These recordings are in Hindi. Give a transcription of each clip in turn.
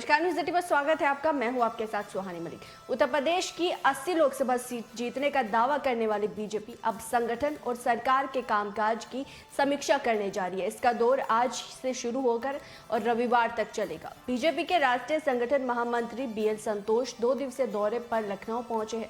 नमस्कार, न्यूज़ 80 पर स्वागत है आपका। मैं हूं आपके साथ सुहानी मलिक। उत्तर प्रदेश की 80 लोकसभा सीट जीतने का दावा करने वाली बीजेपी अब संगठन और सरकार के कामकाज की समीक्षा करने जा रही है। इसका दौर आज से शुरू होकर और रविवार तक चलेगा। बीजेपी के राष्ट्रीय संगठन महामंत्री बीएल संतोष 2 दिवसीय दौरे पर लखनऊ पहुंचे हैं।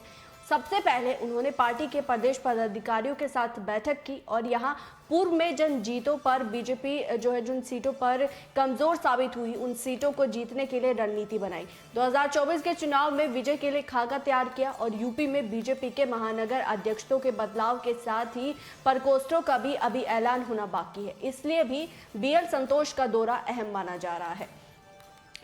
सबसे पहले उन्होंने पार्टी के प्रदेश पदाधिकारियों के साथ बैठक की और यहां पूर्व में जिन जीतों पर बीजेपी जिन सीटों पर कमजोर साबित हुई उन सीटों को जीतने के लिए रणनीति बनाई। 2024 के चुनाव में विजय के लिए खाका तैयार किया और यूपी में बीजेपी के महानगर अध्यक्षों के बदलाव के साथ ही प्रकोष्ठों का भी अभी ऐलान होना बाकी है, इसलिए भी बीएल संतोष का दौरा अहम माना जा रहा है।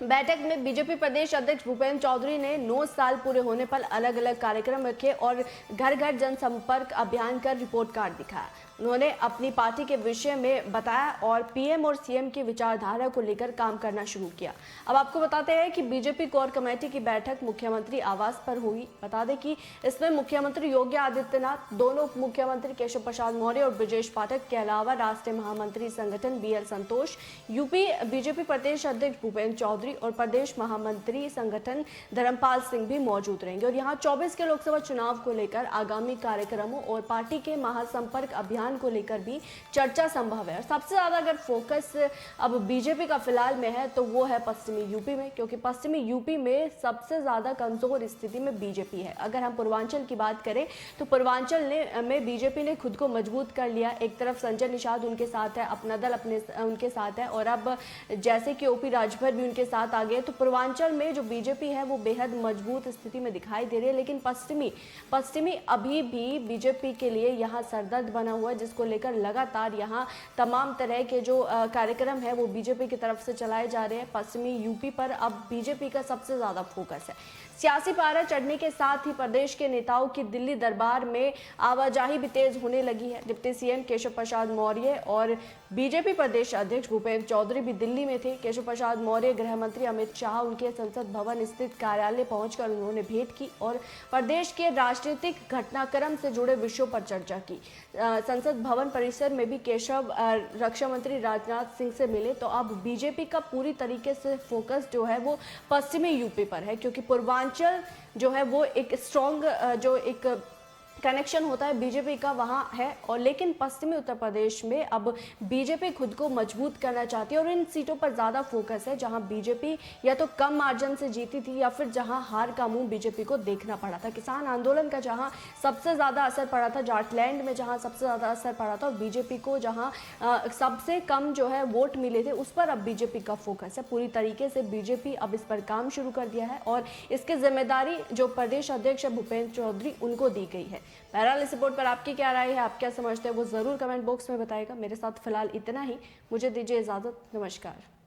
बैठक में बीजेपी प्रदेश अध्यक्ष भूपेंद्र चौधरी ने 9 साल पूरे होने पर अलग अलग कार्यक्रम रखे और घर घर जनसंपर्क अभियान कर रिपोर्ट कार्ड दिखाया। उन्होंने अपनी पार्टी के विषय में बताया और पीएम और सीएम की विचारधारा को लेकर काम करना शुरू किया। अब आपको बताते हैं कि बीजेपी कोर कमेटी की बैठक मुख्यमंत्री आवास पर हुई। बता दें कि इसमें मुख्यमंत्री योगी आदित्यनाथ, दोनों उप मुख्यमंत्री केशव प्रसाद मौर्य और ब्रजेश पाठक के अलावा राष्ट्रीय महामंत्री संगठन बीएल संतोष, यूपी बीजेपी प्रदेश अध्यक्ष भूपेंद्र चौधरी और प्रदेश महामंत्री संगठन धर्मपाल सिंह भी मौजूद रहेंगे। और यहाँ 24 के लोकसभा चुनाव को लेकर आगामी कार्यक्रमों और पार्टी के महासंपर्क अभियान को लेकर भी चर्चा संभव है। और सबसे ज्यादा अगर फोकस अब बीजेपी का फिलहाल में है तो वो है पश्चिमी यूपी में, क्योंकि पश्चिमी यूपी में सबसे ज्यादा कमजोर स्थिति में बीजेपी है। अगर हम पूर्वांचल की बात करें तो पूर्वांचल में बीजेपी ने खुद को मजबूत कर लिया। एक तरफ संजय निषाद उनके साथ है, अपना दल उनके साथ है और अब जैसे कि ओपी राजभर भी उनके साथ आ गए, तो पूर्वांचल में जो बीजेपी है वो बेहद मजबूत स्थिति में दिखाई दे रही है। लेकिन पश्चिमी अभी भी बीजेपी के लिए यहाँ सरदर्द बना हुआ है, जिसको लेकर लगातार यहाँ तमाम तरह के जो कार्यक्रम है वो बीजेपी की तरफ से चलाए जा रहे हैं। पश्चिमी यूपी पर अब बीजेपी का सबसे ज्यादा फोकस है। सियासी पारा चढ़ने के साथ ही प्रदेश के नेताओं की दिल्ली दरबार में आवाजाही भी तेज होने लगी है। डिप्टी सीएम केशव प्रसाद मौर्य और बीजेपी प्रदेश अध्यक्ष भूपेंद्र चौधरी भी दिल्ली में थे। केशव प्रसाद मौर्य, गृह मंत्री अमित शाह उनके संसद भवन स्थित कार्यालय पहुंचकर उन्होंने भेंट की और प्रदेश के राजनीतिक घटनाक्रम से जुड़े विषयों पर चर्चा की। संसद भवन परिसर में भी केशव रक्षा मंत्री राजनाथ सिंह से मिले। तो अब बीजेपी का पूरी तरीके से फोकस जो है वो पश्चिमी यूपी पर है, क्योंकि पूर्वांचल जो है वो एक स्ट्रॉन्ग जो एक कनेक्शन होता है बीजेपी का वहां है। और लेकिन पश्चिमी उत्तर प्रदेश में अब बीजेपी खुद को मजबूत करना चाहती है और इन सीटों पर ज्यादा फोकस है जहां बीजेपी या तो कम मार्जिन से जीती थी या फिर जहां हार का मुंह बीजेपी को देखना पड़ा था। किसान आंदोलन का जहां सबसे ज्यादा असर पड़ा था, जाटलैंड में जहां सबसे ज्यादा असर पड़ा था और बीजेपी को जहां सबसे कम जो है वोट मिले थे, उस पर अब बीजेपी का फोकस है। पूरी तरीके से बीजेपी अब इस पर काम शुरू कर दिया है और इसकी जिम्मेदारी जो प्रदेश अध्यक्ष भूपेंद्र चौधरी उनको दी गई है। बहरहाल इस रिपोर्ट पर आपकी क्या राय है, आप क्या समझते हैं, वो जरूर कमेंट बॉक्स में बताएगा। मेरे साथ फिलहाल इतना ही, मुझे दीजिए इजाजत। नमस्कार।